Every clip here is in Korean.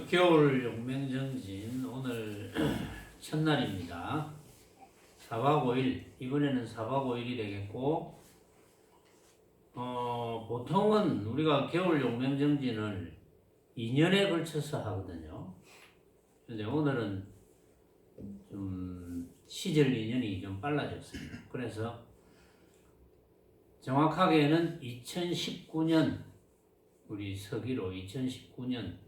겨울 용맹정진 오늘 첫날입니다. 4박 5일, 이번에는 4박 5일이 되겠고, 보통은 우리가 겨울 용맹정진을 2년에 걸쳐서 하거든요. 근데 오늘은 좀 시절 인연이 좀 빨라졌습니다. 그래서 정확하게는 2019년, 우리 서기로 2019년,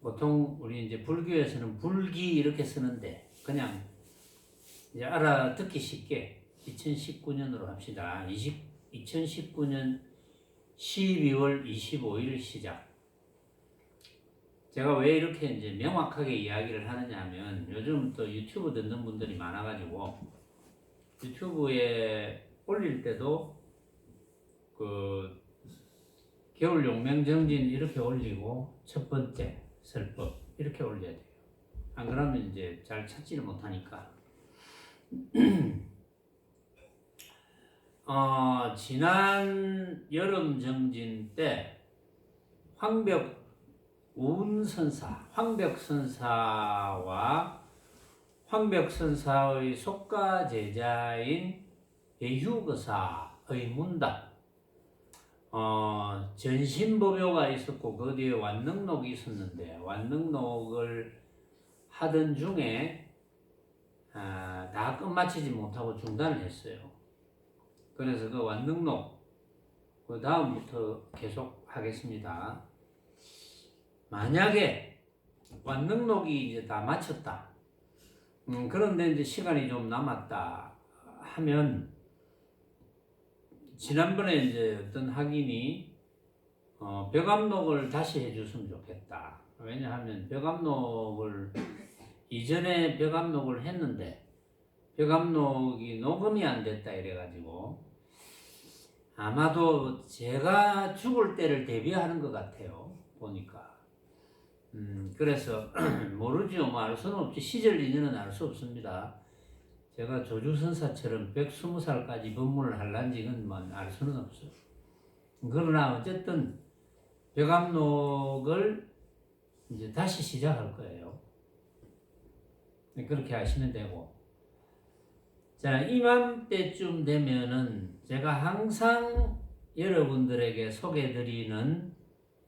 보통 우리 이제 불교에서는 불기 이렇게 쓰는데 그냥 이제 알아듣기 쉽게 2019년으로 합시다. 2019년 12월 25일 시작. 제가 왜 이렇게 이제 명확하게 이야기를 하느냐 하면 요즘 또 유튜브 듣는 분들이 많아가지고 유튜브에 올릴 때도 그 겨울 용맹정진 이렇게 올리고 첫 번째 설법 이렇게 올려야 돼요. 안 그러면 이제 잘 찾지를 못하니까. 지난 여름 정진 때 황벽선사와 황벽선사의 속가 제자인 배휴거사의 문답, 전신법요가 있었고 그 뒤에 완능록이 있었는데 완능록을 하던 중에 다 끝마치지 못하고 중단을 했어요. 그래서 그 완능록 그 다음부터 계속 하겠습니다. 만약에 완능록이 이제 다 마쳤다. 그런데 이제 시간이 좀 남았다 하면 지난번에 이제 어떤 학인이 벽암록을 다시 해줬으면 좋겠다. 왜냐하면 벽암록을 이전에 벽암록을 했는데 벽암록이 녹음이 안 됐다 이래가지고 아마도 제가 죽을 때를 대비하는 것 같아요. 보니까. 그래서 모르죠. 뭐 알 수는 없지. 시절 인연은 알 수 없습니다. 제가 조주선사처럼 120살까지 법문을 할란지는 뭐 알 수는 없어요. 그러나 어쨌든 벽암록을 이제 다시 시작할 거예요. 그렇게 하시면 되고. 자, 이맘때쯤 되면은 제가 항상 여러분들에게 소개해드리는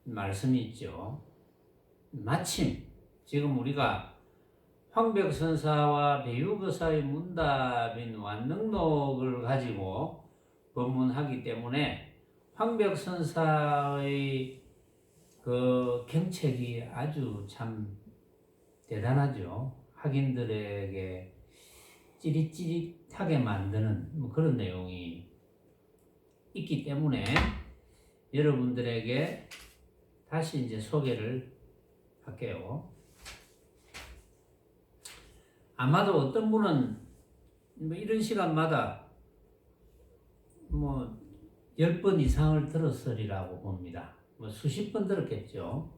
말씀이 있죠. 마침 지금 우리가 황벽선사와 배휴거사의 문답인 완능록을 가지고 법문하기 때문에 황벽선사의 그 경책이 아주 참 대단하죠. 학인들에게 찌릿찌릿하게 만드는 뭐 그런 내용이 있기 때문에 여러분들에게 다시 이제 소개를 할게요. 아마도 어떤 분은 뭐 이런 시간마다 뭐 10번 이상을 들었으리라고 봅니다. 뭐 수십 번 들었겠죠.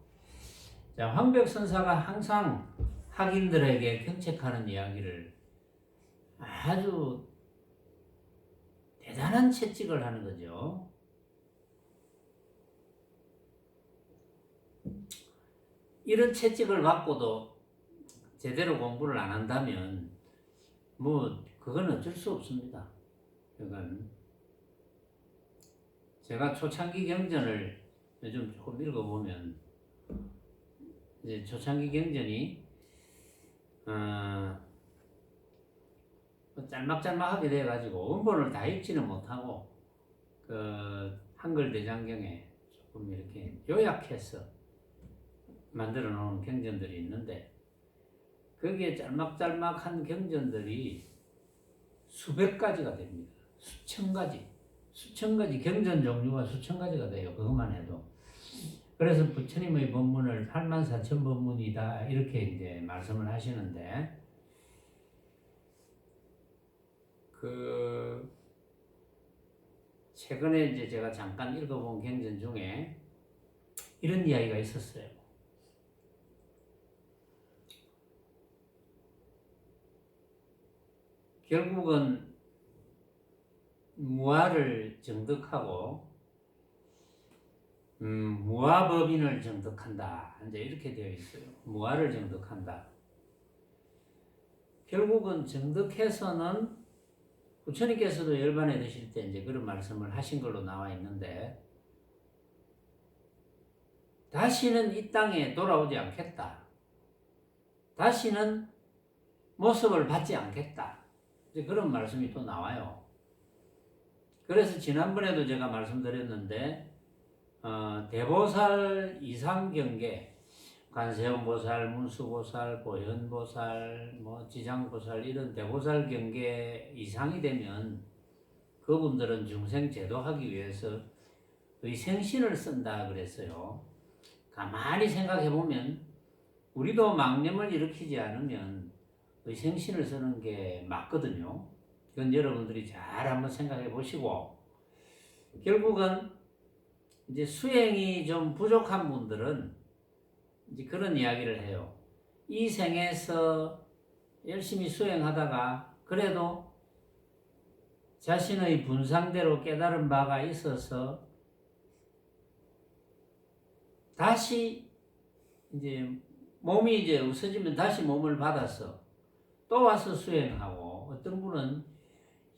자, 황벽선사가 항상 학인들에게 경책하는 이야기를 아주 대단한 채찍을 하는 거죠. 이런 채찍을 받고도 제대로 공부를 안 한다면 뭐 그건 어쩔 수 없습니다. 그건 제가 초창기 경전을 요즘 조금 읽어보면 이제 초창기 경전이 짤막짤막하게 돼가지고 원본을 다 읽지는 못하고 그 한글 대장경에 조금 이렇게 요약해서 만들어 놓은 경전들이 있는데 거기에 짤막짤막한 경전들이 수백 가지가 됩니다. 수천 가지 경전 종류가 수천 가지가 돼요. 그것만 해도. 그래서 부처님의 법문을 84,000 법문이다 이렇게 이제 말씀을 하시는데 그 최근에 이제 제가 잠깐 읽어본 경전 중에 이런 이야기가 있었어요. 결국은 무아를 정득하고 무아법인을 정득한다. 이제 이렇게 되어 있어요. 무아를 정득한다. 결국은 정득해서는 부처님께서도 열반에 드실 때 이제 그런 말씀을 하신 걸로 나와 있는데, 다시는 이 땅에 돌아오지 않겠다. 다시는 모습을 받지 않겠다. 이제 그런 말씀이 또 나와요. 그래서 지난번에도 제가 말씀드렸는데, 대보살 이상 경계, 관세음보살, 문수보살, 보현보살, 지장보살 이런 대보살 경계 이상이 되면 그분들은 중생 제도하기 위해서 의생신을 쓴다 그랬어요. 가만히 생각해 보면 우리도 망념을 일으키지 않으면 의생신을 쓰는 게 맞거든요. 그건 여러분들이 잘 한번 생각해 보시고, 결국은 이제 수행이 좀 부족한 분들은 이제 그런 이야기를 해요. 이 생에서 열심히 수행하다가 그래도 자신의 분상대로 깨달은 바가 있어서 다시 이제 몸이 이제 없어지면 다시 몸을 받아서 또 와서 수행하고, 어떤 분은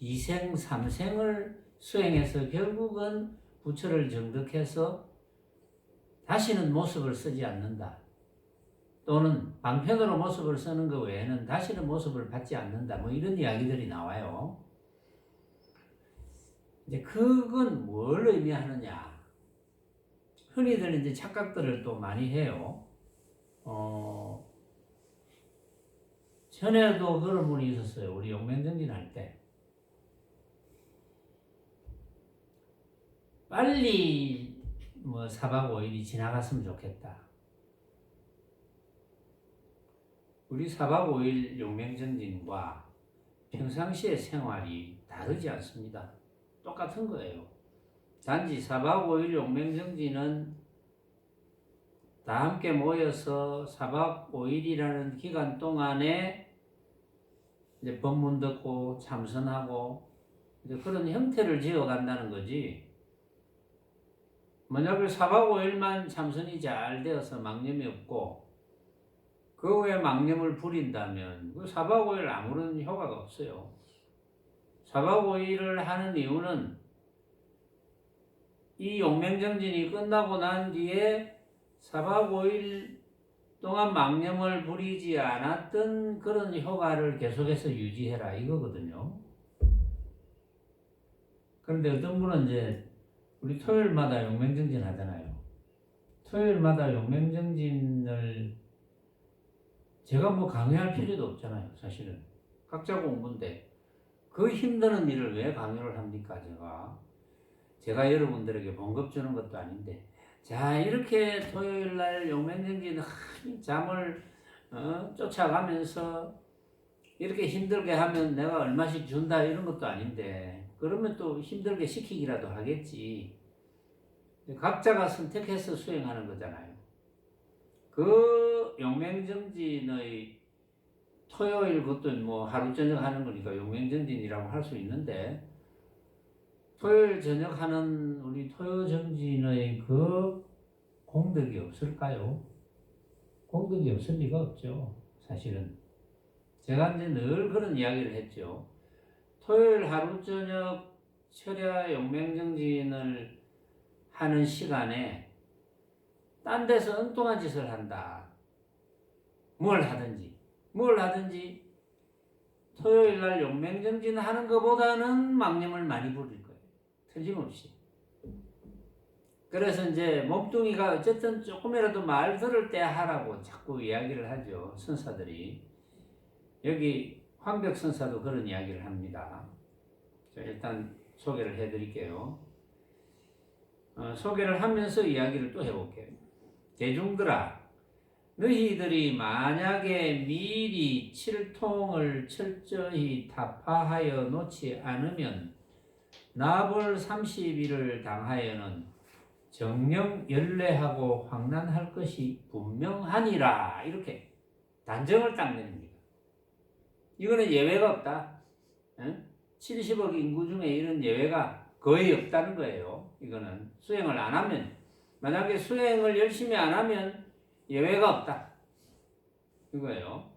2생, 3생을 수행해서 결국은 부처를 정득해서 다시는 모습을 쓰지 않는다. 또는 방편으로 모습을 쓰는 것 외에는 다시는 모습을 받지 않는다. 이런 이야기들이 나와요. 이제 그건 뭘 의미하느냐. 흔히들 이제 착각들을 또 많이 해요. 전에도 그런 분이 있었어요. 우리 용맹정진 할 때. 빨리 4박 5일이 지나갔으면 좋겠다. 우리 4박 5일 용맹정진과 평상시의 생활이 다르지 않습니다. 똑같은 거예요. 단지 4박 5일 용맹정진은 다 함께 모여서 4박 5일이라는 기간 동안에 이제 법문 듣고 참선하고 이제 그런 형태를 지어간다는 거지. 만약에 4박 5일만 참선이 잘 되어서 망념이 없고 그 후에 망념을 부린다면 그 4박 5일 아무런 효과가 없어요. 4박 5일을 하는 이유는 이 용맹정진이 끝나고 난 뒤에 4박 5일 동안 망념을 부리지 않았던 그런 효과를 계속해서 유지해라 이거거든요. 그런데 어떤 분은 이제 우리 토요일마다 용맹정진 하잖아요. 토요일마다 용맹정진을 제가 강요할 필요도 없잖아요. 사실은 각자 공부인데 그 힘드는 일을 왜 강요를 합니까? 제가 여러분들에게 봉급 주는 것도 아닌데, 자 이렇게 토요일날 용맹정진 잠을 쫓아가면서 이렇게 힘들게 하면 내가 얼마씩 준다 이런 것도 아닌데, 그러면 또 힘들게 시키기라도 하겠지. 각자가 선택해서 수행하는 거잖아요. 그 용맹정진의 토요일, 그것도 하루 저녁 하는 거니까 용맹정진이라고 할 수 있는데, 토요일 저녁 하는 우리 토요정진의 그 공덕이 없을까요? 공덕이 없을 리가 없죠. 사실은 제가 이제 늘 그런 이야기를 했죠. 토요일 하루 저녁 철야 용맹정진을 하는 시간에 딴 데서 엉뚱한 짓을 한다. 뭘 하든지 토요일날 용맹정진 하는 것보다는 망념을 많이 부릴 거예요. 틀림없이. 그래서 이제 몸뚱이가 어쨌든 조금이라도 말 들을 때 하라고 자꾸 이야기를 하죠. 선사들이. 여기 황벽 선사도 그런 이야기를 합니다. 일단 소개를 해드릴게요. 소개를 하면서 이야기를 또 해볼게요. 대중들아, 너희들이 만약에 미리 칠통을 철저히 타파하여 놓지 않으면 나불 30일을 당하여는 정령 연례하고 황난할 것이 분명하니라. 이렇게 단정을 딱 내립니다. 이거는 예외가 없다. 70억 인구 중에 이런 예외가 거의 없다는 거예요. 이거는 수행을 안 하면 만약에 수행을 열심히 안 하면 예외가 없다. 이거예요.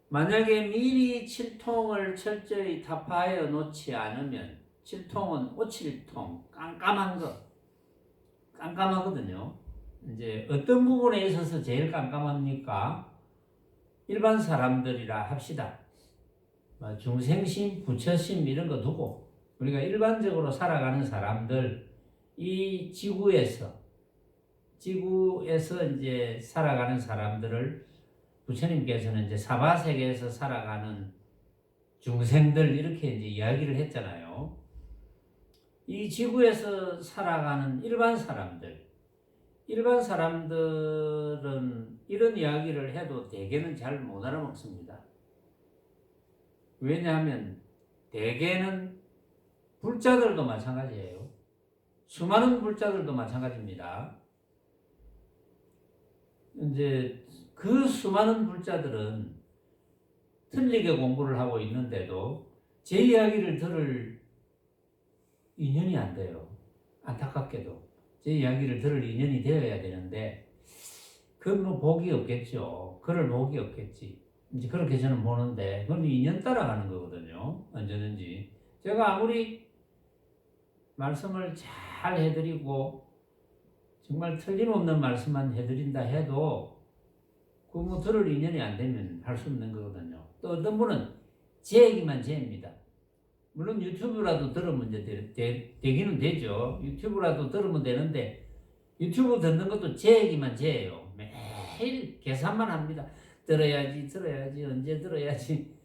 만약에 미리 칠통을 철저히 타파하여 놓지 않으면, 칠통은 오칠통, 깜깜한 거, 깜깜하거든요. 이제 어떤 부분에 있어서 제일 깜깜합니까? 일반 사람들이라 합시다. 중생심, 부처심 이런 거 두고 우리가 일반적으로 살아가는 사람들, 이 지구에서 이제 살아가는 사람들을 부처님께서는 이제 사바세계에서 살아가는 중생들 이렇게 이제 이야기를 했잖아요. 이 지구에서 살아가는 일반 사람들은 이런 이야기를 해도 대개는 잘 못 알아먹습니다. 왜냐하면 대개는 불자들도 마찬가지예요. 수많은 불자들도 마찬가지입니다. 이제 그 수많은 불자들은 틀리게 공부를 하고 있는데도 제 이야기를 들을 인연이 안 돼요. 안타깝게도 제 이야기를 들을 인연이 되어야 되는데 그건 뭐 복이 없겠죠. 그럴 복이 없겠지. 이제 그렇게 저는 보는데 그건 인연 따라가는 거거든요. 언제든지 제가 아무리 말씀을 잘 해드리고 정말 틀림없는 말씀만 해드린다 해도 그 뭐 들을 인연이 안 되면 할 수 없는 거거든요. 또 어떤 분은 제 얘기만 제입니다. 물론 유튜브라도 들으면 이제 되기는 되죠. 유튜브라도 들으면 되는데 유튜브 듣는 것도 제 얘기만 제예요. 매일 계산만 합니다. 들어야지 언제 들어야지.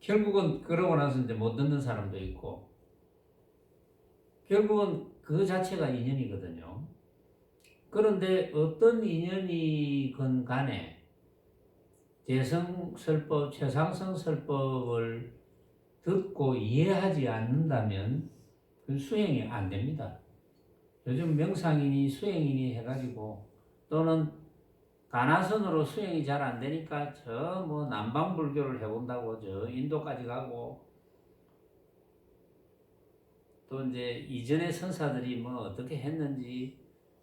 결국은 그러고 나서 이제 못 듣는 사람도 있고 결국은 그 자체가 인연이거든요. 그런데 어떤 인연이건 간에 재성설법, 최상승설법을 듣고 이해하지 않는다면 그 수행이 안 됩니다. 요즘 명상이니 수행이니 해가지고 또는 가나선으로 수행이 잘 안 되니까 저 뭐 남방불교를 해본다고 저 인도까지 가고 또 이제 이전의 선사들이 뭐 어떻게 했는지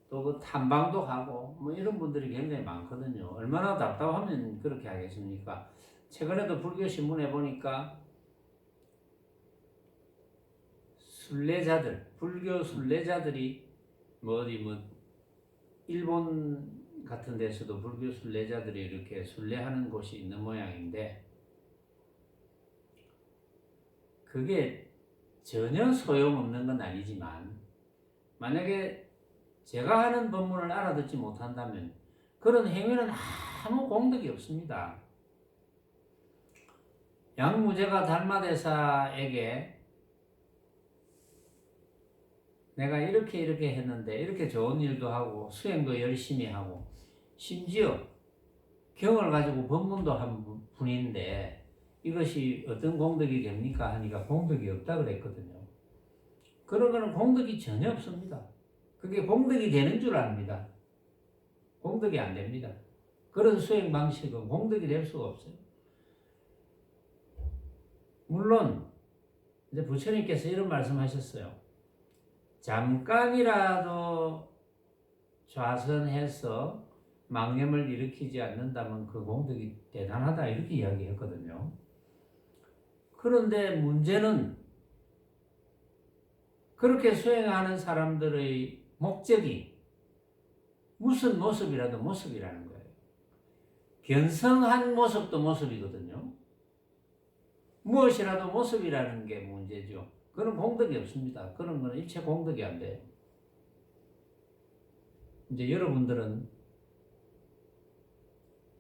또 그 탐방도 가고 뭐 이런 분들이 굉장히 많거든요. 얼마나 답답하면 그렇게 하겠습니까? 최근에도 불교 신문에 보니까 불교 순례자들이 뭐 어디 뭐 일본 같은 데서도 불교 순례자들이 이렇게 순례하는 곳이 있는 모양인데 그게 전혀 소용없는 건 아니지만 만약에 제가 하는 법문을 알아듣지 못한다면 그런 행위는 아무 공덕이 없습니다. 양무제가 달마대사에게 내가 이렇게 했는데 이렇게 좋은 일도 하고 수행도 열심히 하고 심지어 경을 가지고 법문도 한 분인데 이것이 어떤 공덕이 됩니까? 하니까 공덕이 없다 그랬거든요. 그런 거는 공덕이 전혀 없습니다. 그게 공덕이 되는 줄 압니다. 공덕이 안 됩니다. 그런 수행 방식은 공덕이 될 수가 없어요. 물론 이제 부처님께서 이런 말씀하셨어요. 잠깐이라도 좌선해서 망념을 일으키지 않는다면 그 공덕이 대단하다 이렇게 이야기했거든요. 그런데 문제는 그렇게 수행하는 사람들의 목적이 무슨 모습이라도 모습이라는 거예요. 변성한 모습도 모습이거든요. 무엇이라도 모습이라는 게 문제죠. 그런 공덕이 없습니다. 그런 거는 일체 공덕이 안 돼요. 이제 여러분들은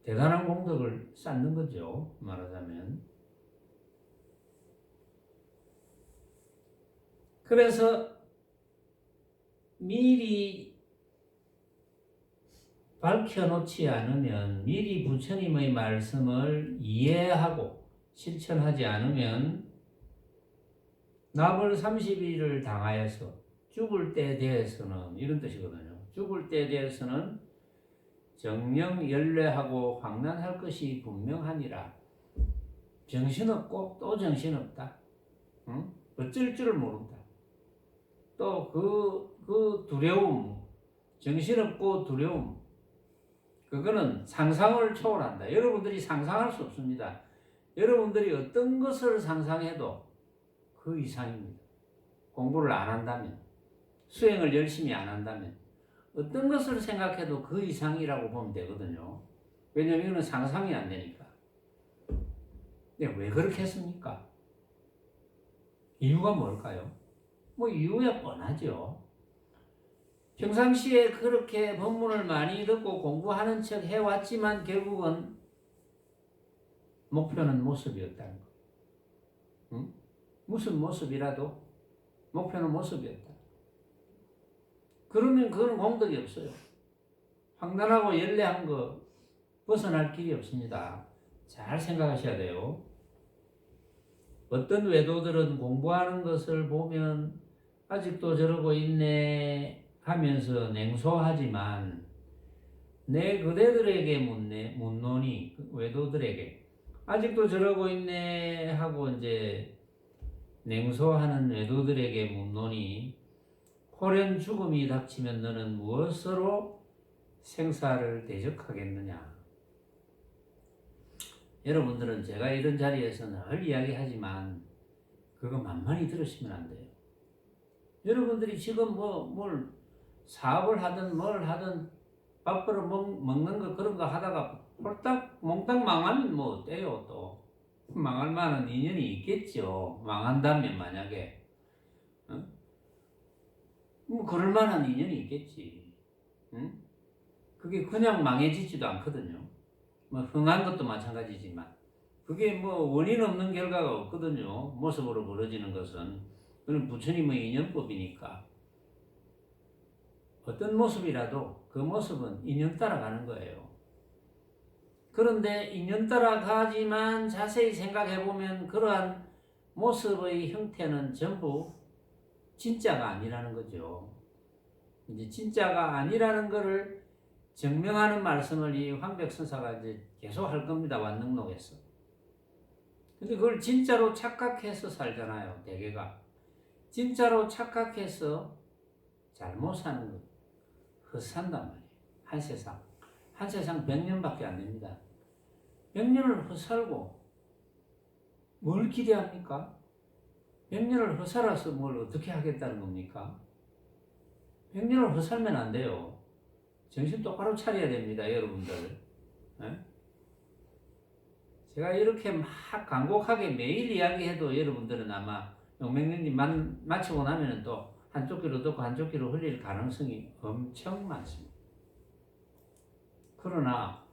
대단한 공덕을 쌓는 거죠. 말하자면. 그래서 미리 밝혀놓지 않으면 미리 부처님의 말씀을 이해하고 실천하지 않으면 나벌 30일을 당하여서 죽을 때 대해서는 이런 뜻이거든요. 죽을 때 대해서는 정령 연례하고 황난할 것이 분명하니라. 정신없고 또 정신없다. 응? 어쩔 줄을 모른다. 또 그 그 두려움, 정신없고 두려움, 그거는 상상을 초월한다. 여러분들이 상상할 수 없습니다. 여러분들이 어떤 것을 상상해도 그 이상입니다. 공부를 안 한다면, 수행을 열심히 안 한다면, 어떤 것을 생각해도 그 이상이라고 보면 되거든요. 왜냐면 이거는 상상이 안 되니까. 근데 왜 그렇게 했습니까? 이유가 뭘까요? 뭐 이유야 뻔하죠. 평상시에 그렇게 법문을 많이 듣고 공부하는 척 해왔지만 결국은 목표는 모습이었다는 거. 응? 무슨 모습이라도 목표는 모습이었다. 그러면 그건 공덕이 없어요. 황당하고 열대한 거 벗어날 길이 없습니다. 잘 생각하셔야 돼요. 어떤 외도들은 공부하는 것을 보면 아직도 저러고 있네 하면서 냉소하지만 내 그대들에게 묻노니 외도들에게 아직도 저러고 있네 하고 이제 냉소하는 외도들에게 묻노니 호련 죽음이 닥치면 너는 무엇으로 생사를 대적하겠느냐. 여러분들은 제가 이런 자리에서 늘 이야기하지만 그거 만만히 들으시면 안 돼요. 여러분들이 지금 뭘 사업을 하든 뭘 하든 밥벌어 먹는 거 그런 거 하다가 홀딱 몽땅 망하면 뭐 어때요? 또 망할 만한 인연이 있겠죠. 망한다면 만약에 뭐 그럴 만한 인연이 있겠지. 응? 그게 그냥 망해지지도 않거든요. 뭐 흥한 것도 마찬가지지만 그게 뭐 원인 없는 결과가 없거든요. 모습으로 벌어지는 것은 그건 부처님의 인연법이니까 어떤 모습이라도 그 모습은 인연 따라가는 거예요. 그런데 인연 따라가지만 자세히 생각해보면 그러한 모습의 형태는 전부 진짜가 아니라는 거죠. 이제 진짜가 아니라는 것을 증명하는 말씀을 이 황백선사가 이제 계속 할 겁니다. 완능록에서. 근데 그걸 진짜로 착각해서 살잖아요. 대개가. 진짜로 착각해서 잘못 사는 거. 헛산단 말이에요. 한 세상. 한 세상 100년밖에 안 됩니다. 100년을 헛살고 뭘 기대합니까? 100년을 헛살아서 뭘 어떻게 하겠다는 겁니까? 100년을 헛살면 안 돼요. 정신 똑바로 차려야 됩니다, 여러분들. 네? 제가 이렇게 막 간곡하게 매일 이야기해도 여러분들은 아마 용맹년이 마치고 나면은 또 한쪽 귀로 듣고 한쪽 귀로 흘릴 가능성이 엄청 많습니다. 그러나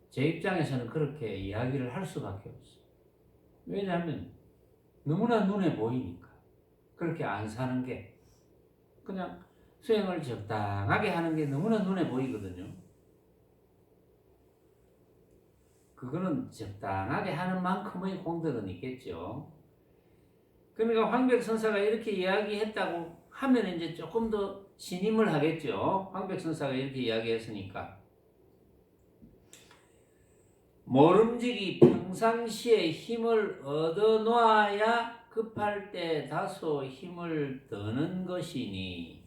제 입장에서는 그렇게 이야기를 할 수밖에 없어요. 왜냐하면 너무나 눈에 보이니까. 그렇게 안 사는 게 그냥 수행을 적당하게 하는 게 너무나 눈에 보이거든요. 그거는 적당하게 하는 만큼의 공덕은 있겠죠. 그러니까 황백선사가 이렇게 이야기했다고 하면 이제 조금 더 신임을 하겠죠. 황백선사가 이렇게 이야기했으니까. 모름지기 평상시에 힘을 얻어놓아야 급할 때 다소 힘을 더는 것이니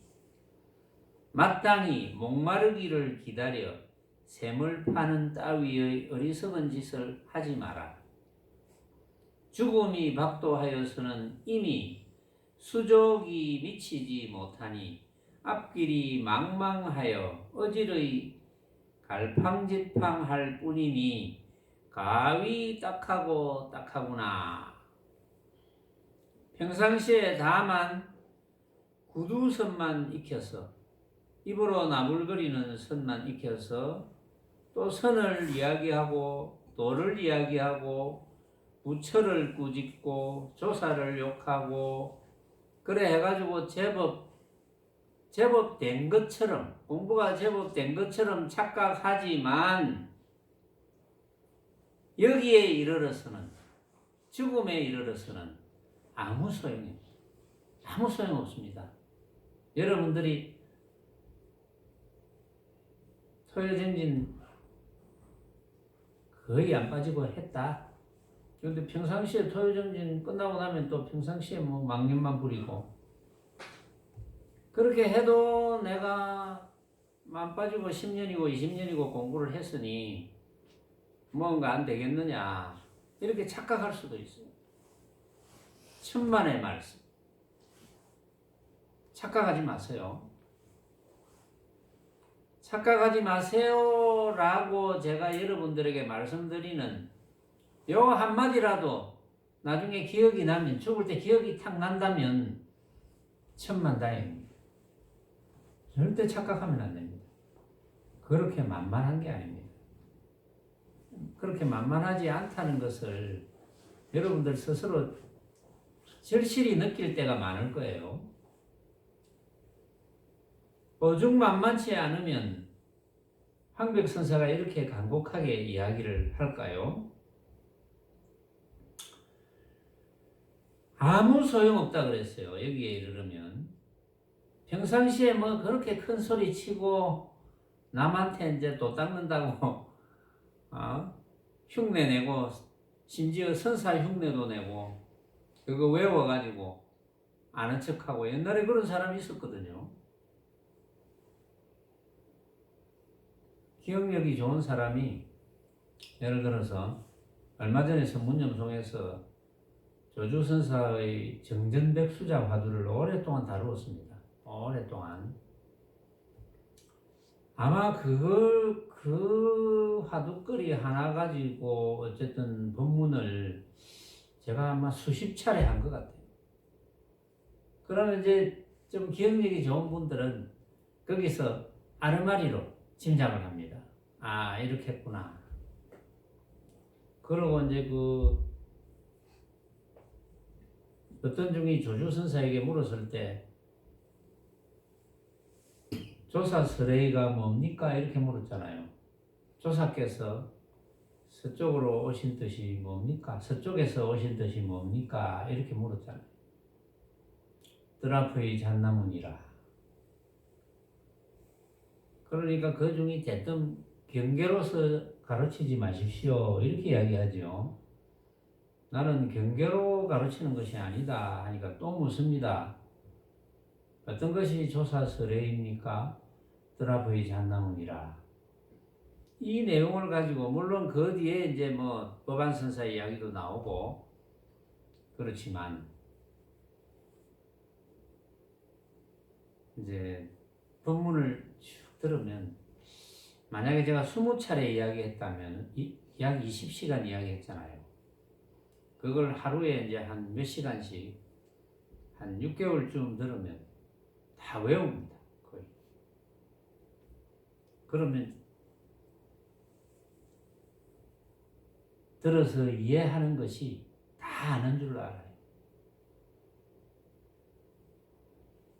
마땅히 목마르기를 기다려 샘을 파는 따위의 어리석은 짓을 하지 마라. 죽음이 박도하여서는 이미 수족이 미치지 못하니 앞길이 망망하여 어지러이 갈팡질팡할 뿐이니 가위 딱하고 딱하구나. 평상시에 다만 구두선만 익혀서 입으로 나불거리는 선만 익혀서 또 선을 이야기하고 도를 이야기하고 부처를 꾸짖고 조사를 욕하고 그래 해가지고 제법 된 것처럼 공부가 제법 된 것처럼 착각하지만 여기에 이르러서는 죽음에 이르러서는 아무 소용없습니다. 여러분들이 토요정진 거의 안 빠지고 했다. 그런데 평상시에 토요정진 끝나고 나면 또 평상시에 뭐 망념만 부리고 그렇게 해도 내가 맘 빠지고 10년이고 20년이고 공부를 했으니 뭔가 안 되겠느냐 이렇게 착각할 수도 있어요. 천만의 말씀. 착각하지 마세요. 착각하지 마세요라고 제가 여러분들에게 말씀드리는 요 한마디라도 나중에 기억이 나면, 죽을 때 기억이 탁 난다면 천만다행입니다. 절대 착각하면 안 됩니다. 그렇게 만만한 게 아닙니다. 그렇게 만만하지 않다는 것을 여러분들 스스로 절실히 느낄 때가 많을 거예요. 오죽 만만치 않으면 황백선사가 이렇게 간곡하게 이야기를 할까요? 아무 소용없다 그랬어요. 여기에 이르르면. 평상시에 뭐 그렇게 큰 소리 치고 남한테 이제 도 닦는다고 흉내 내고, 심지어 선사 흉내도 내고 그거 외워가지고 아는 척하고, 옛날에 그런 사람이 있었거든요. 기억력이 좋은 사람이, 예를 들어서 얼마 전에 선문염송에서 조주선사의 정전백수자 화두를 오랫동안 다루었습니다. 오랫동안. 아마 그 화두거리 하나 가지고 어쨌든 법문을 제가 아마 수십 차례 한 것 같아요. 그러면 이제 좀 기억력이 좋은 분들은 거기서 아르마리로 짐작을 합니다. 아, 이렇게 했구나. 그러고 이제 어떤 중이 조주선사에게 물었을 때 조사 설의가 뭡니까? 이렇게 물었잖아요. 조사께서 서쪽으로 오신 뜻이 뭡니까? 서쪽에서 오신 뜻이 뭡니까? 이렇게 물었잖아요. 뜰 앞의 잣나무니라. 그러니까 그 중이 대뜸 경계로서 가르치지 마십시오. 이렇게 이야기하죠. 나는 경계로 가르치는 것이 아니다 하니까 또 묻습니다. 어떤 것이 조사설의입니까? 뜰 앞의 잣나무니라. 이 내용을 가지고, 물론 그 뒤에 이제 뭐 법안선사 이야기도 나오고 그렇지만, 이제 본문을 쭉 들으면, 만약에 제가 20차례 이야기했다면 약 20시간 이야기했잖아요. 그걸 하루에 이제 한 몇 시간씩 한 6개월쯤 들으면 다 외웁니다. 거의. 그러면 들어서 이해하는 것이 다 아는 줄 알아요.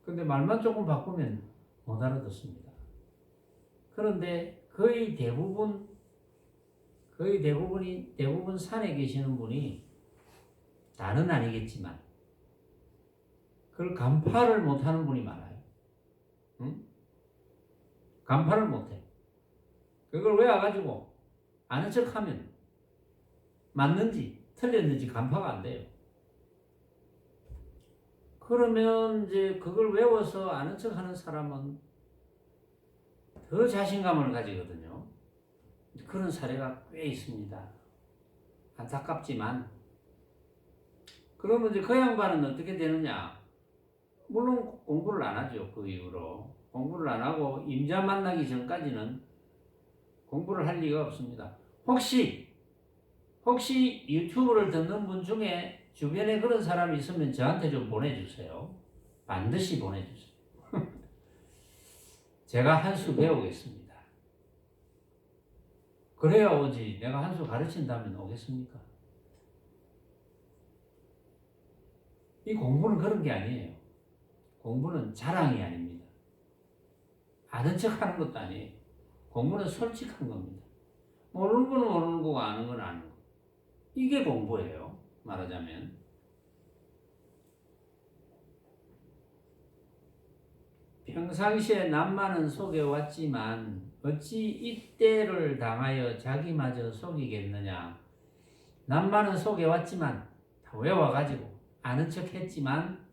근데 말만 조금 바꾸면 못 알아듣습니다. 그런데 대부분 산에 계시는 분이, 다는 아니겠지만 그걸 간파를 못하는 분이 많아요. 응? 간파를 못해. 그걸 외워가지고 아는 척하면 맞는지 틀렸는지 간파가 안 돼요. 그러면 이제 그걸 외워서 아는 척하는 사람은 더 자신감을 가지거든요. 그런 사례가 꽤 있습니다. 안타깝지만. 그러면 이제 그 양반은 어떻게 되느냐? 물론 공부를 안 하죠. 그 이후로 공부를 안 하고 임자 만나기 전까지는 공부를 할 리가 없습니다. 혹시 유튜브를 듣는 분 중에 주변에 그런 사람이 있으면 저한테 좀 보내주세요. 반드시 보내주세요. 제가 한 수 배우겠습니다. 그래야 오지. 내가 한 수 가르친다면 오겠습니까? 이 공부는 그런 게 아니에요. 공부는 자랑이 아닙니다. 아는 척 하는 것도 아니에요. 공부는 솔직한 겁니다. 모르는 건 모르는 거고 아는 건 아는 거. 이게 공부예요. 말하자면. 평상시에 남만은 속여왔지만 어찌 이때를 당하여 자기마저 속이겠느냐. 남만은 속여왔지만 다 외워가지고 아는 척 했지만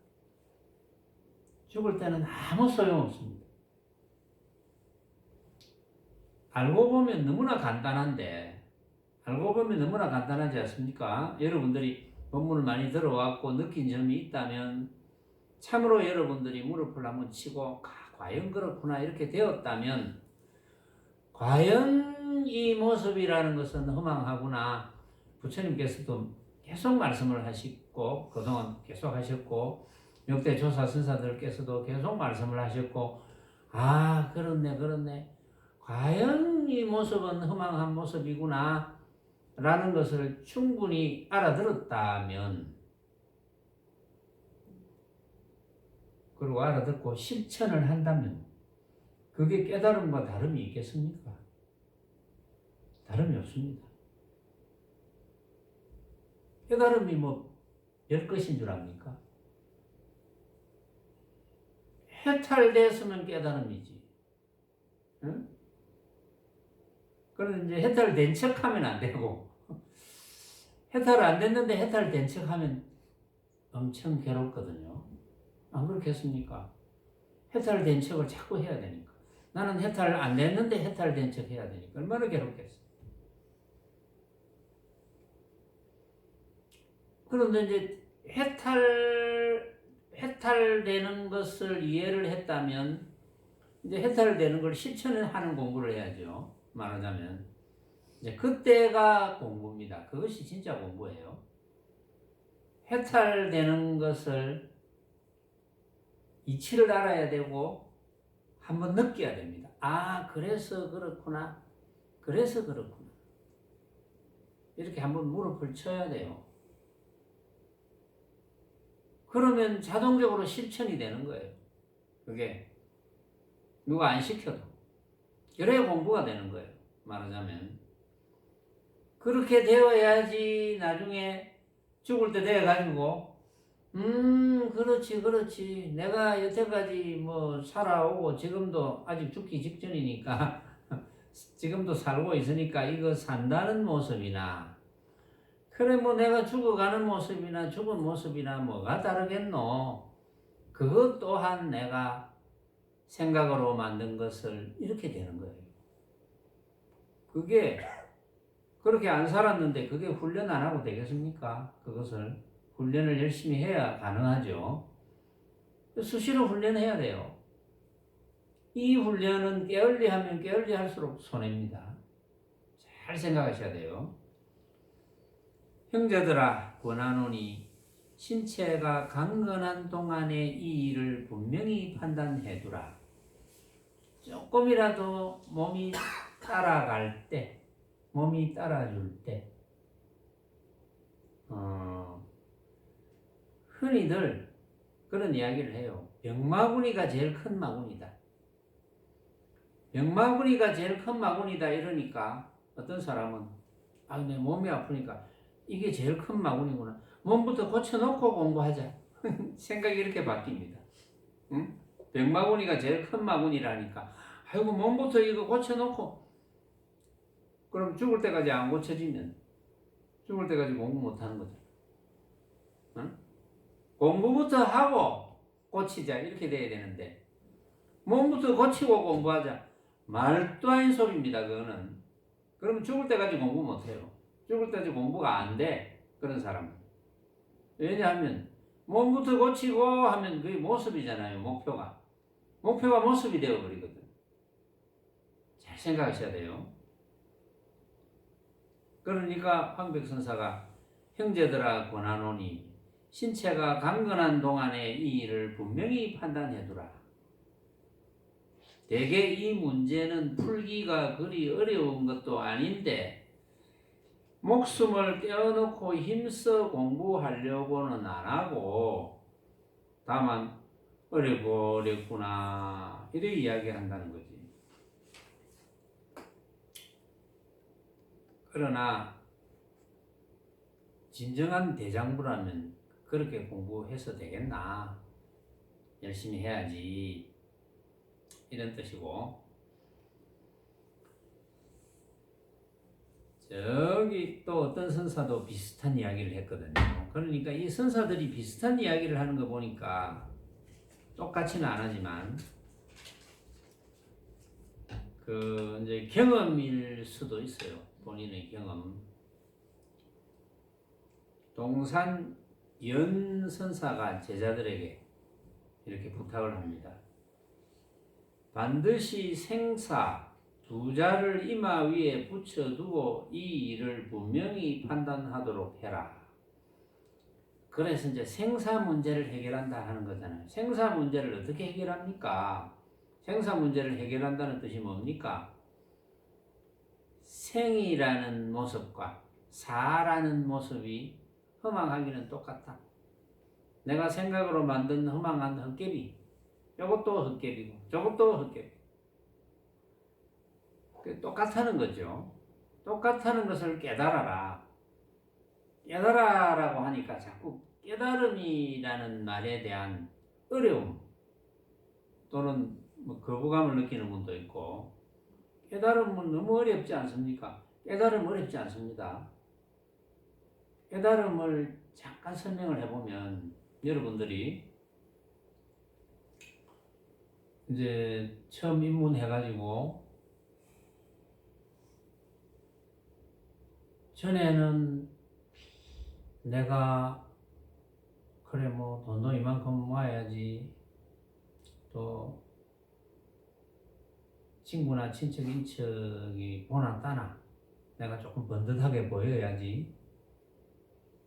죽을 때는 아무 소용없습니다. 알고 보면 너무나 간단한데, 알고 보면 너무나 간단하지 않습니까? 여러분들이 본문을 많이 들어왔고 느낀 점이 있다면 참으로 여러분들이 무릎을 한번 치고 과연 그렇구나 이렇게 되었다면, 과연 이 모습이라는 것은 허망하구나. 부처님께서도 계속 말씀을 하시고 그동안 계속 하셨고 역대 조사 선사들께서도 계속 말씀을 하셨고, 아 그렇네 과연 이 모습은 허망한 모습이구나 라는 것을 충분히 알아들었다면, 그리고 알아듣고 실천을 한다면 그게 깨달음과 다름이 있겠습니까? 다름이 없습니다. 깨달음이 뭐 별것인 줄 압니까? 해탈됐으면 깨달음이지. 응? 그런데 이제 해탈된 척하면 안 되고, 해탈 안 됐는데 해탈된 척하면 엄청 괴롭거든요. 안 그렇겠습니까? 해탈된 척을 자꾸 해야 되니까. 나는 해탈 안 됐는데 해탈된 척 해야 되니까 얼마나 괴롭겠어. 그런데 이제 해탈되는 것을 이해를 했다면 이제 해탈되는 걸 실천하는 공부를 해야죠. 말하자면 이제 그때가 공부입니다. 그것이 진짜 공부예요. 해탈되는 것을 이치를 알아야 되고 한번 느껴야 됩니다. 아, 그래서 그렇구나. 그래서 그렇구나. 이렇게 한번 무릎을 쳐야 돼요. 그러면 자동적으로 실천이 되는 거예요. 그게 누가 안 시켜도. 그래야 공부가 되는 거예요. 말하자면. 그렇게 되어야지 나중에 죽을 때 돼가지고 그렇지. 내가 여태까지 뭐 살아오고 지금도 아직 죽기 직전이니까 지금도 살고 있으니까 이거 산다는 모습이나, 그래 뭐 내가 죽어가는 모습이나 죽은 모습이나 뭐가 다르겠노. 그것 또한 내가 생각으로 만든 것을 이렇게 되는 거예요. 그게 그렇게 안 살았는데 그게 훈련 안 하고 되겠습니까? 그것을 훈련을 열심히 해야 가능하죠. 수시로 훈련해야 돼요. 이 훈련은 게을리 하면 게을리 할수록 손해입니다. 잘 생각하셔야 돼요. 형제들아 권하노니 신체가 강건한 동안에 이 일을 분명히 판단해두라. 조금이라도 몸이 따라갈 때, 몸이 따라줄 때, 흔히들 그런 이야기를 해요. 병마구니가 제일 큰 마구니다. 병마구니가 제일 큰 마구니다 이러니까 어떤 사람은 내 몸이 아프니까 이게 제일 큰 마구니구나. 몸부터 고쳐놓고 공부하자. 생각이 이렇게 바뀝니다. 응? 병마구니가 제일 큰 마구니라니까. 아이고 몸부터 이거 고쳐놓고, 그럼 죽을 때까지 안 고쳐지면 죽을 때까지 공부 못하는 거죠. 응? 공부부터 하고 고치자 이렇게 돼야 되는데 몸부터 고치고 공부하자. 말도 아닌 소리입니다. 그거는. 그러면 죽을 때까지 공부 못해요. 죽을 때까지 공부가 안 돼. 그런 사람은. 왜냐하면 몸부터 고치고 하면 그게 모습이잖아요. 목표가 모습이 되어버리거든. 잘 생각하셔야 돼요. 그러니까 황백선사가 형제들아 권하노니 신체가 강건한 동안에 이 일을 분명히 판단해두라. 대개 이 문제는 풀기가 그리 어려운 것도 아닌데 목숨을 떼어놓고 힘써 공부하려고는 안 하고 다만 어렵구나 이렇게 이야기한다는 거지. 그러나 진정한 대장부라면 그렇게 공부해서 되겠나? 열심히 해야지 이런 뜻이고, 저기 또 어떤 선사도 비슷한 이야기를 했거든요. 그러니까 이 선사들이 비슷한 이야기를 하는 거 보니까 똑같이는 안 하지만 이제 경험일 수도 있어요. 본인의 경험. 동산 연선사가 제자들에게 이렇게 부탁을 합니다. 반드시 생사 두 자를 이마 위에 붙여두고 이 일을 분명히 판단하도록 해라. 그래서 이제 생사 문제를 해결한다 하는 거잖아요. 생사 문제를 어떻게 해결합니까? 생사 문제를 해결한다는 뜻이 뭡니까? 생이라는 모습과 사라는 모습이 허망하기는 똑같다. 내가 생각으로 만든 허망한 헛개비, 이것도 헛개비고 저것도 헛개비. 똑같다는 거죠. 똑같다는 것을 깨달아라. 깨달아라고 하니까 자꾸 깨달음이라는 말에 대한 어려움 또는 뭐 거부감을 느끼는 분도 있고, 깨달음은 너무 어렵지 않습니까? 깨달음 어렵지 않습니다. 깨달음을 잠깐 설명을 해보면 여러분들이 이제 처음 입문해가지고 전에는 내가 그래 뭐 돈도 이만큼 모아야지, 또 친구나 친척 인척이 보나 따나 내가 조금 번듯하게 보여야지,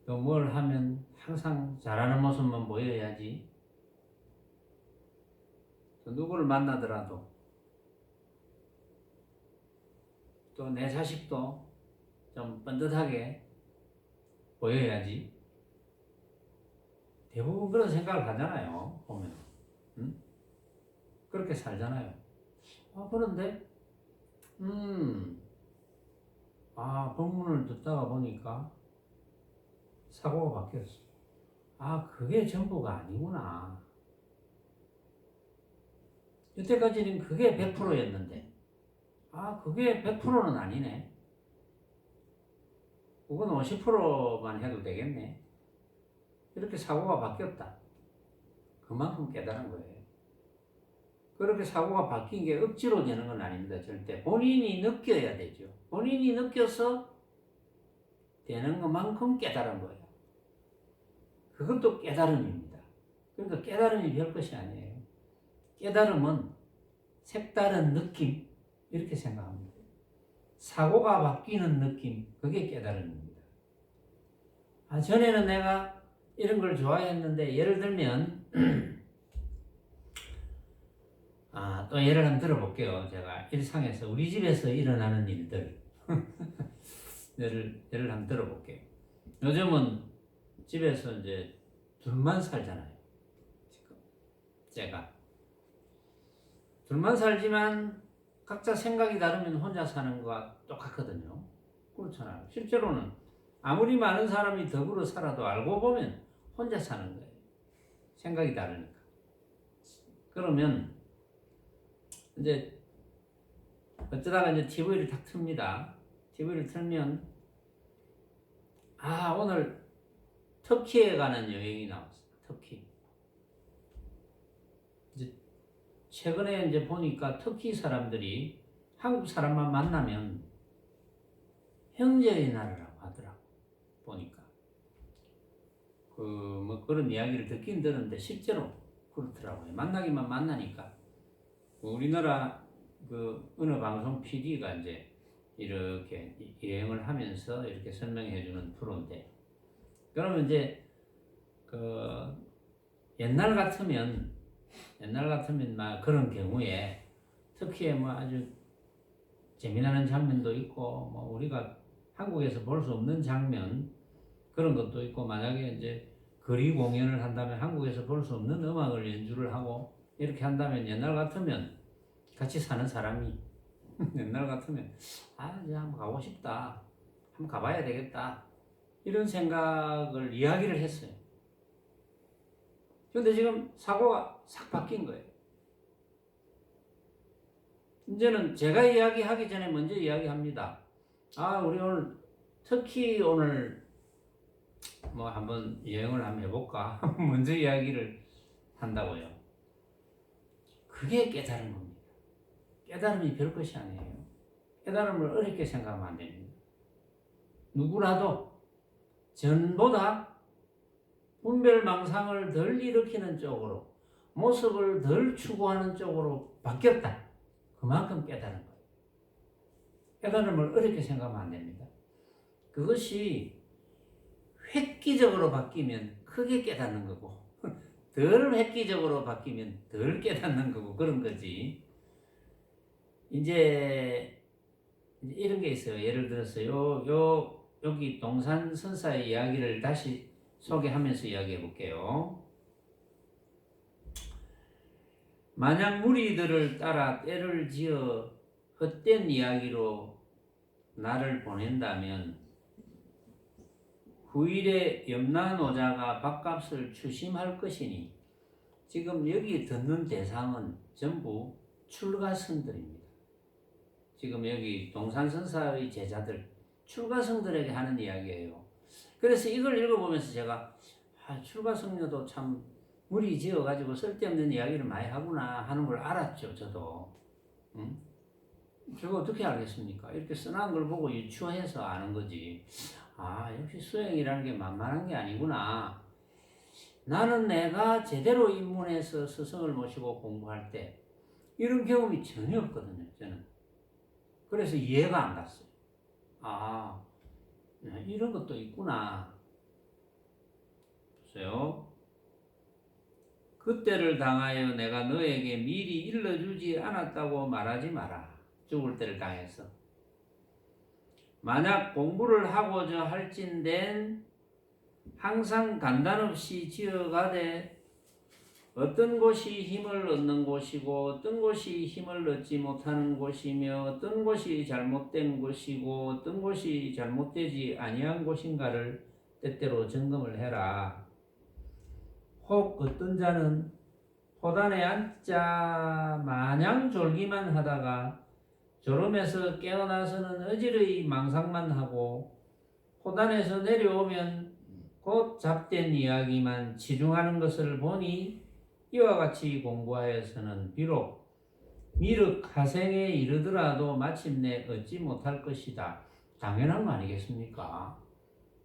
또 뭘 하면 항상 잘하는 모습만 보여야지, 또 누구를 만나더라도 또 내 자식도 좀 번듯하게 보여야지, 대부분 그런 생각을 하잖아요. 보면 응? 그렇게 살잖아요. 그런데 본문을 듣다가 보니까 사고가 바뀌었어. 그게 전부가 아니구나. 여태까지는 그게 100%였는데 그게 100%는 아니네. 그건 50%만 해도 되겠네. 이렇게 사고가 바뀌었다. 그만큼 깨달은 거예요. 그렇게 사고가 바뀐 게 억지로 되는 건 아닙니다. 절대 본인이 느껴야 되죠. 본인이 느껴서 되는 것만큼 깨달은 거예요. 그것도 깨달음입니다. 그러니까 깨달음이 별것이 아니에요. 깨달음은 색다른 느낌, 이렇게 생각합니다. 사고가 바뀌는 느낌, 그게 깨달음입니다. 전에는 내가 이런 걸 좋아했는데, 예를 들면 또 예를 한번 들어볼게요. 제가 일상에서 우리 집에서 일어나는 일들 예를 한번 들어볼게요. 요즘은 집에서 이제 둘만 살잖아요. 지금 제가 둘만 살지만 각자 생각이 다르면 혼자 사는 거와 똑같거든요. 그렇잖아요. 실제로는 아무리 많은 사람이 더불어 살아도 알고 보면 혼자 사는 거예요. 생각이 다르니까. 그러면 이제 어쩌다가 이제 TV를 탁 틉니다. TV를 틀면 오늘 터키에 가는 여행이 나왔어요. 터키. 이제 최근에 이제 보니까 터키 사람들이 한국 사람만 만나면 형제의 나라라고 하더라고. 보니까 뭐 그런 이야기를 듣긴 들었는데 실제로 그렇더라고요. 만나기만 만나니까. 우리나라 어느 방송 PD가 이제 이렇게 여행을 하면서 이렇게 설명해주는 프로인데, 그러면 이제 옛날 같으면 막 그런 경우에 터키에 뭐 아주 재미나는 장면도 있고, 뭐 우리가 한국에서 볼 수 없는 장면, 그런 것도 있고, 만약에 이제 거리 공연을 한다면 한국에서 볼 수 없는 음악을 연주를 하고 이렇게 한다면, 옛날 같으면 같이 사는 사람이 옛날 같으면 이제 한번 가고 싶다, 한번 가봐야 되겠다, 이런 생각을 이야기를 했어요. 그런데 지금 사고가 싹 바뀐 거예요. 이제는 제가 이야기하기 전에 먼저 이야기합니다. 우리 오늘 터키 오늘 뭐 한번 여행을 한번 해볼까? 먼저 이야기를 한다고요. 그게 깨달은 겁니다. 깨달음이 별것이 아니에요. 깨달음을 어렵게 생각하면 안 됩니다. 누구라도 전보다 분별망상을 덜 일으키는 쪽으로, 모습을 덜 추구하는 쪽으로 바뀌었다. 그만큼 깨달은 거예요. 깨달음을 어렵게 생각하면 안 됩니다. 그것이 획기적으로 바뀌면 크게 깨닫는 거고, 덜 획기적으로 바뀌면 덜 깨닫는 거고, 그런 거지. 이제 이런 게 있어요. 예를 들어서 여기 동산 선사의 이야기를 다시 소개하면서 이야기해 볼게요. 만약 무리들을 따라 때를 지어 헛된 이야기로 나를 보낸다면 후일에 염라노자가 밥값을 추심할 것이니, 지금 여기 듣는 대상은 전부 출가성들입니다. 지금 여기 동산선사의 제자들, 출가성들에게 하는 이야기예요. 그래서 이걸 읽어보면서 제가 출가성녀도 참 무리 지어가지고 쓸데없는 이야기를 많이 하구나 하는 걸 알았죠. 저도. 저거 어떻게 알겠습니까? 이렇게 써놓은 걸 보고 유추해서 아는 거지. 역시 수행이라는 게 만만한 게 아니구나. 나는 내가 제대로 입문해서 스승을 모시고 공부할 때 이런 경험이 전혀 없거든요. 저는. 그래서 이해가 안 갔어요. 이런 것도 있구나. 보세요. 그때를 당하여 내가 너에게 미리 일러주지 않았다고 말하지 마라. 죽을 때를 당해서. 만약 공부를 하고자 할진된 항상 간단없이 지어가되 어떤 곳이 힘을 얻는 곳이고 어떤 곳이 힘을 얻지 못하는 곳이며 어떤 곳이 잘못된 곳이고 어떤 곳이 잘못되지 아니한 곳인가를 때때로 점검을 해라. 혹 어떤 자는 포단에 앉자 마냥 졸기만 하다가 졸음에서 깨어나서는 어지러이 망상만 하고 포단에서 내려오면 곧 잡된 이야기만 치중하는 것을 보니 이와 같이 공부하여서는 비록 미륵하생에 이르더라도 마침내 얻지 못할 것이다. 당연한 거 아니겠습니까?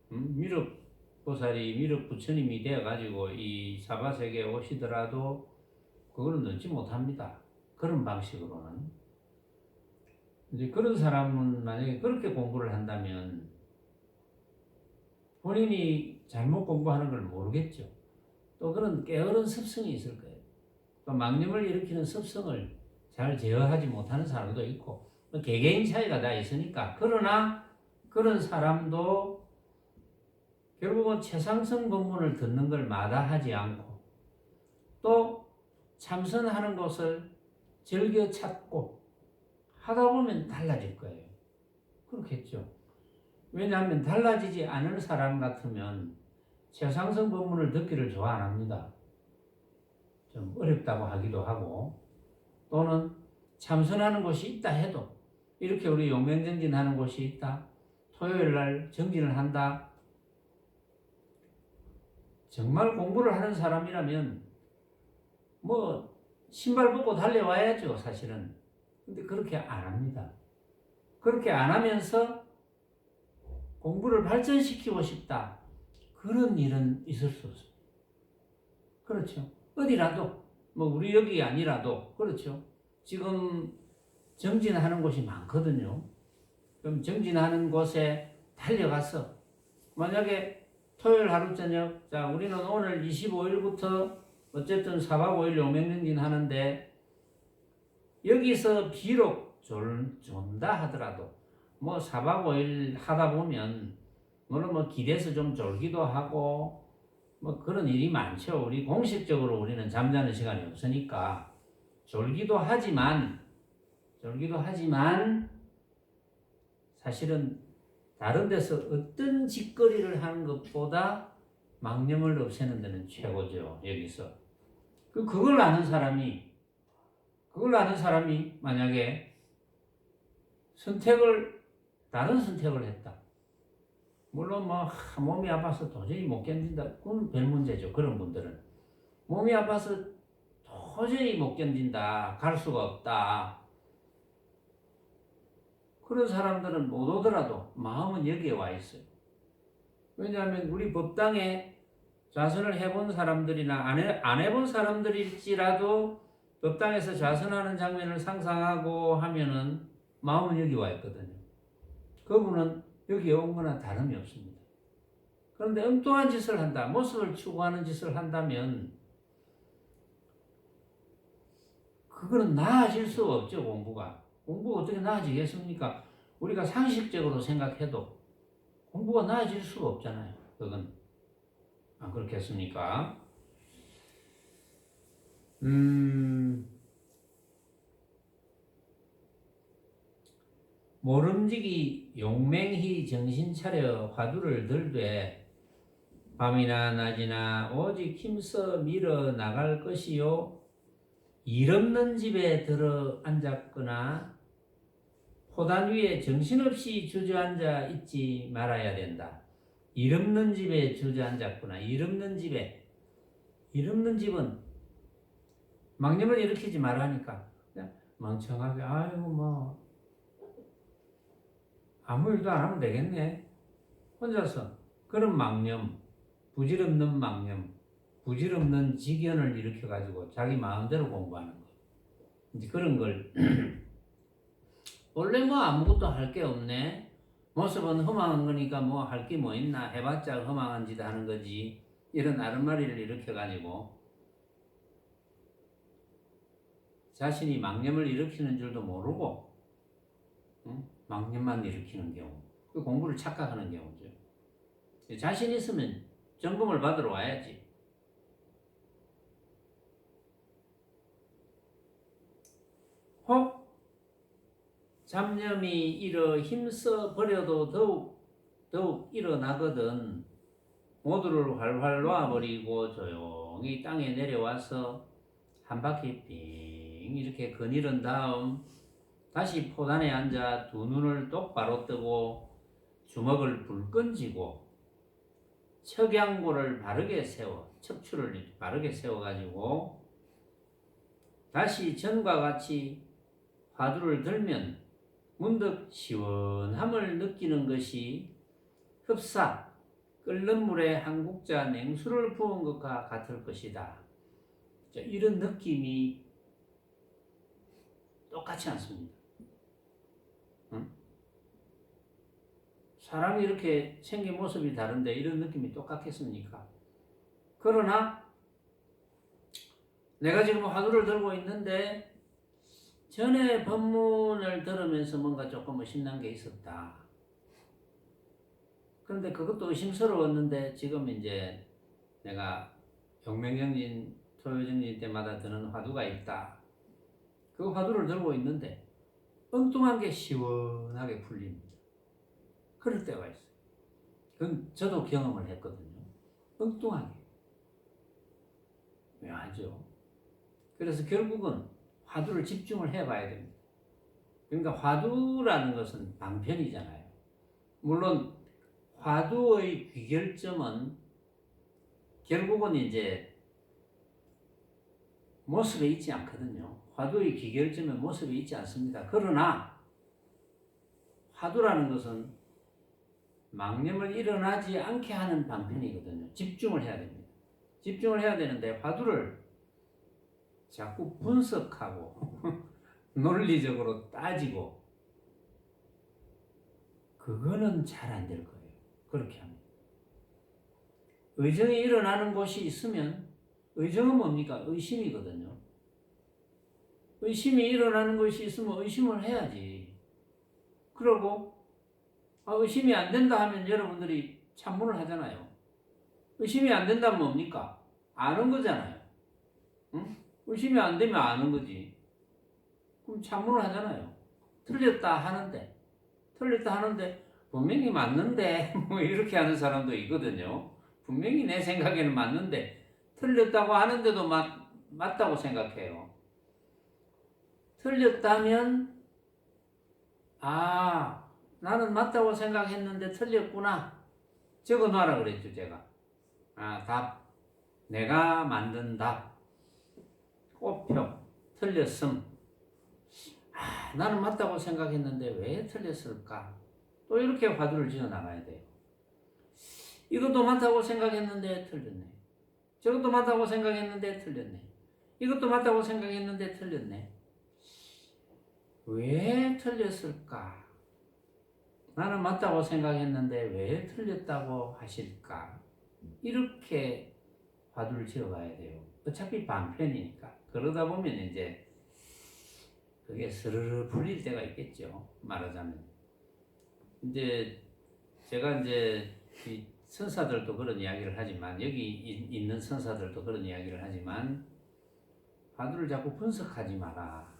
미륵보살이 미륵부처님이 되어가지고 이 사바세계에 오시더라도 그거는 얻지 못합니다. 그런 방식으로는. 이제 그런 사람은 만약에 그렇게 공부를 한다면 본인이 잘못 공부하는 걸 모르겠죠. 또 그런 게으른 습성이 있을 거예요. 또 망념을 일으키는 습성을 잘 제어하지 못하는 사람도 있고, 개개인 차이가 다 있으니까. 그러나 그런 사람도 결국은 최상승 법문을 듣는 걸 마다하지 않고 또 참선하는 것을 즐겨 찾고 하다 보면 달라질 거예요. 그렇겠죠. 왜냐하면 달라지지 않을 사람 같으면 최상승 법문을 듣기를 좋아 안 합니다. 좀 어렵다고 하기도 하고, 또는 참선하는 곳이 있다 해도, 이렇게 우리 용맹정진하는 곳이 있다, 토요일 날 정진을 한다, 정말 공부를 하는 사람이라면 뭐 신발 벗고 달려와야죠, 사실은. 근데 그렇게 안 합니다. 그렇게 안 하면서 공부를 발전시키고 싶다, 그런 일은 있을 수 없습니다. 그렇죠. 어디라도, 뭐 우리 여기 아니라도, 그렇죠. 지금 정진하는 곳이 많거든요. 그럼 정진하는 곳에 달려가서, 만약에 토요일 하루 저녁, 자, 우리는 오늘 25일부터 어쨌든 4박 5일 용맹정진 하는데, 여기서 비록 존다 하더라도, 뭐 4박 5일 하다 보면, 물론 뭐 길에서 좀 졸기도 하고, 뭐 그런 일이 많죠. 우리 공식적으로 우리는 잠자는 시간이 없으니까 졸기도 하지만 사실은 다른 데서 어떤 짓거리를 하는 것보다 망념을 없애는 데는 최고죠. 여기서 그걸 아는 사람이 만약에 다른 선택을 했다. 물론 뭐 몸이 아파서 도저히 못 견딘다, 그건 별 문제죠. 그런 분들은 몸이 아파서 도저히 못 견딘다. 갈 수가 없다. 그런 사람들은 못 오더라도 마음은 여기에 와 있어요. 왜냐하면 우리 법당에 좌선을 해본 사람들이나 안 해본 사람들일지라도 법당에서 좌선하는 장면을 상상하고 하면은 마음은 여기 와 있거든요. 그분은 여기에 온 거나 다름이 없습니다. 그런데 엉뚱한 짓을 한다, 모습을 추구하는 짓을 한다면 그거는 나아질 수가 없죠. 공부가 어떻게 나아지겠습니까? 우리가 상식적으로 생각해도 공부가 나아질 수가 없잖아요. 그건 안 그렇겠습니까? 모름지기 용맹히 정신 차려 화두를 들되 밤이나 낮이나 오직 힘써 밀어 나갈 것이요 일 없는 집에 들어 앉았거나 포단 위에 정신없이 주저앉아 있지 말아야 된다. 일 없는 집에 주저앉았구나. 일 없는 집은 망념을 일으키지 말라니까 그냥 멍청하게 아이고 뭐 아무 일도 안 하면 되겠네. 혼자서 그런 망념, 부질없는 망념, 부질없는 직연을 일으켜가지고 자기 마음대로 공부하는 거. 이제 그런 걸 원래 뭐 아무것도 할 게 없네. 모습은 허망한 거니까 뭐 할 게 뭐 있나. 해봤자 허망한 짓 하는 거지. 이런 아른말이를 일으켜가지고 자신이 망념을 일으키는 줄도 모르고 망념만 일으키는 경우. 그 공부를 착각하는 경우죠. 자신 있으면 점검을 받으러 와야지. 혹 잡념이 일어 힘써 버려도 더욱 일어나거든 모두를 활활 놔버리고 조용히 땅에 내려와서 한 바퀴 빙 이렇게 거닐은 다음 다시 포단에 앉아 두 눈을 똑바로 뜨고 주먹을 불끈 쥐고 척양골을 바르게 세워 척추를 바르게 세워가지고 다시 전과 같이 화두를 들면 문득 시원함을 느끼는 것이 흡사 끓는 물에 한 국자 냉수를 부은 것과 같을 것이다. 이런 느낌이 똑같지 않습니다. 응? 사람이 이렇게 생긴 모습이 다른데 이런 느낌이 똑같겠습니까? 그러나 내가 지금 화두를 들고 있는데 전에 법문을 들으면서 뭔가 조금 의심난 게 있었다. 그런데 그것도 의심스러웠는데 지금 이제 내가 용맹정진, 토요정진 때마다 드는 화두가 있다. 그 화두를 들고 있는데 엉뚱한 게 시원하게 풀립니다. 그럴 때가 있어요. 그건 저도 경험을 했거든요. 엉뚱하게. 묘하죠. 그래서 결국은 화두를 집중을 해봐야 됩니다. 그러니까 화두라는 것은 방편이잖아요. 물론 화두의 귀결점은 결국은 이제 모습에 있지 않거든요. 화두의 귀결점은 모습에 있지 않습니다. 그러나 화두라는 것은 망념을 일어나지 않게 하는 방편이거든요. 집중을 해야 됩니다. 집중을 해야 되는데 화두를 자꾸 분석하고 논리적으로 따지고 그거는 잘 안 될 거예요. 그렇게 하면. 의정이 일어나는 곳이 있으면 의정은 뭡니까? 의심이거든요. 의심이 일어나는 것이 있으면 의심을 해야지. 그러고 의심이 안 된다 하면 여러분들이 찬문을 하잖아요. 의심이 안 된다면 뭡니까? 아는 거잖아요. 응? 의심이 안 되면 아는 거지. 그럼 찬문을 하잖아요. 틀렸다 하는데 분명히 맞는데 뭐 이렇게 하는 사람도 있거든요. 분명히 내 생각에는 맞는데 틀렸다고 하는데도 맞다고 생각해요. 틀렸다면 나는 맞다고 생각했는데 틀렸구나. 적어놔라 그랬죠 제가. 답. 내가 만든 답. 꽃표, 틀렸음. 나는 맞다고 생각했는데 왜 틀렸을까? 또 이렇게 화두를 지어 나가야 돼요. 이것도 맞다고 생각했는데 틀렸네. 저것도 맞다고 생각했는데 틀렸네. 이것도 맞다고 생각했는데 틀렸네. 왜 틀렸을까? 나는 맞다고 생각했는데 왜 틀렸다고 하실까? 이렇게 화두를 지어가야 돼요. 어차피 방편이니까. 그러다 보면 이제 그게 스르르 풀릴 때가 있겠죠. 말하자면. 이제 제가 이제 이 선사들도 그런 이야기를 하지만, 여기 있는 선사들도 그런 이야기를 하지만, 화두를 자꾸 분석하지 마라.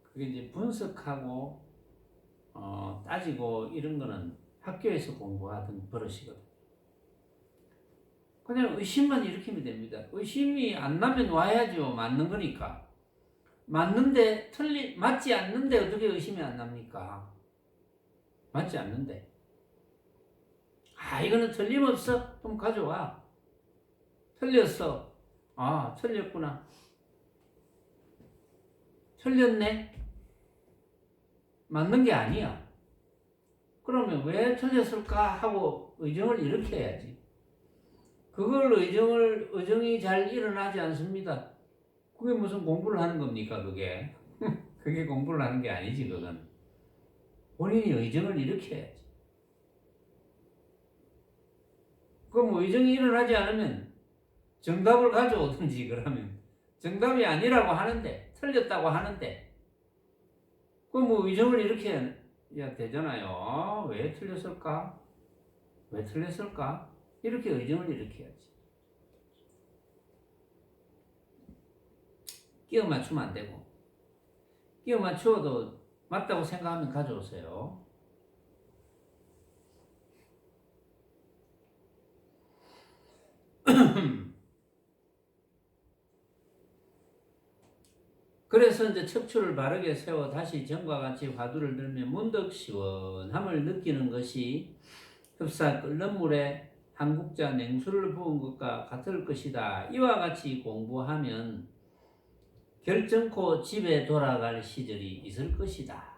그게 이제 분석하고 따지고 이런 거는 학교에서 공부하던 버릇이거든. 그냥 의심만 일으키면 됩니다. 의심이 안 나면 와야죠. 맞는 거니까. 맞는데 맞지 않는데 어떻게 의심이 안 납니까? 맞지 않는데. 이거는 틀림없어? 그럼 가져와. 틀렸어. 틀렸구나. 틀렸네? 맞는 게 아니야. 그러면 왜 틀렸을까 하고 의정을 일으켜야지. 그걸 의정이 잘 일어나지 않습니다. 그게 무슨 공부를 하는 겁니까, 그게? 그게 공부를 하는 게 아니지, 그건. 본인이 의정을 일으켜야지. 그럼 의정이 일어나지 않으면 정답을 가져오든지, 그러면. 정답이 아니라고 하는데, 틀렸다고 하는데, 그럼 뭐 의정을 일으켜야 되잖아요. 왜 틀렸을까? 왜 틀렸을까? 이렇게 의정을 일으켜야지. 끼워 맞추면 안 되고. 끼워 맞추어도 맞다고 생각하면 가져오세요. 그래서 이제 척추를 바르게 세워 다시 전과 같이 화두를 들며 문득 시원함을 느끼는 것이 흡사 끓는 물에 한 국자 냉수를 부은 것과 같을 것이다. 이와 같이 공부하면 결정코 집에 돌아갈 시절이 있을 것이다.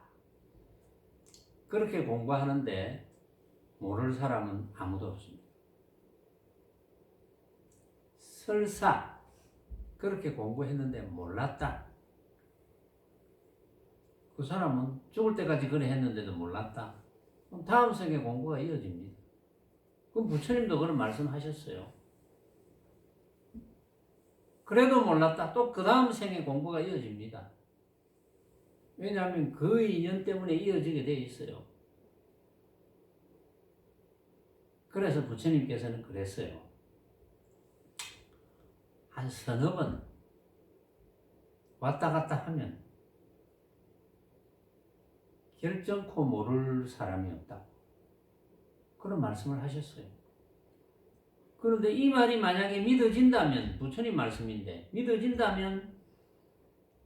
그렇게 공부하는데 모를 사람은 아무도 없습니다. 설사 그렇게 공부했는데 몰랐다. 그 사람은 죽을 때까지 그래 했는데도 몰랐다. 그럼 다음 생에 공부가 이어집니다. 그럼 부처님도 그런 말씀 하셨어요. 그래도 몰랐다. 또 그 다음 생에 공부가 이어집니다. 왜냐하면 그 인연 때문에 이어지게 되어 있어요. 그래서 부처님께서는 그랬어요. 한 서너 번 왔다 갔다 하면 결정코 모를 사람이 없다. 그런 말씀을 하셨어요. 그런데 이 말이 만약에 믿어진다면, 부처님 말씀인데 믿어진다면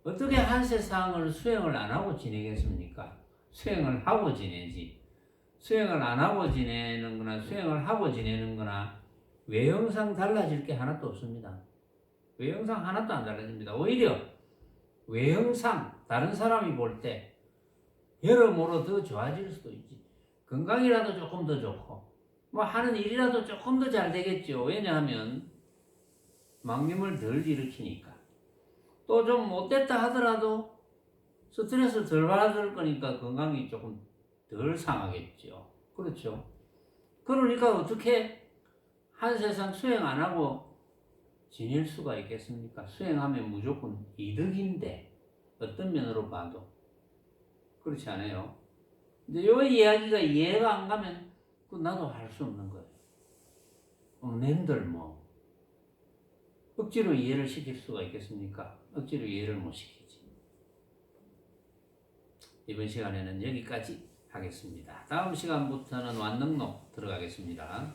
어떻게 한세상을 수행을 안 하고 지내겠습니까? 수행을 하고 지내지. 수행을 안 하고 지내는 거나 수행을 하고 지내는 거나 외형상 달라질 게 하나도 없습니다. 외형상 하나도 안 달라집니다. 오히려 외형상 다른 사람이 볼 때 여러모로 더 좋아질 수도 있지. 건강이라도 조금 더 좋고 뭐 하는 일이라도 조금 더 잘 되겠죠. 왜냐하면 망님을 덜 일으키니까. 또 좀 못됐다 하더라도 스트레스 덜 받을 거니까 건강이 조금 덜 상하겠죠. 그렇죠. 그러니까 어떻게 한 세상 수행 안 하고 지낼 수가 있겠습니까? 수행하면 무조건 이득인데 어떤 면으로 봐도 그렇지 않아요. 이제 요 이야기가 이해가 안 가면 나도 할 수 없는 거예요. 낸들 뭐 억지로 이해를 시킬 수가 있겠습니까? 억지로 이해를 못 시키지. 이번 시간에는 여기까지 하겠습니다. 다음 시간부터는 완능록 들어가겠습니다.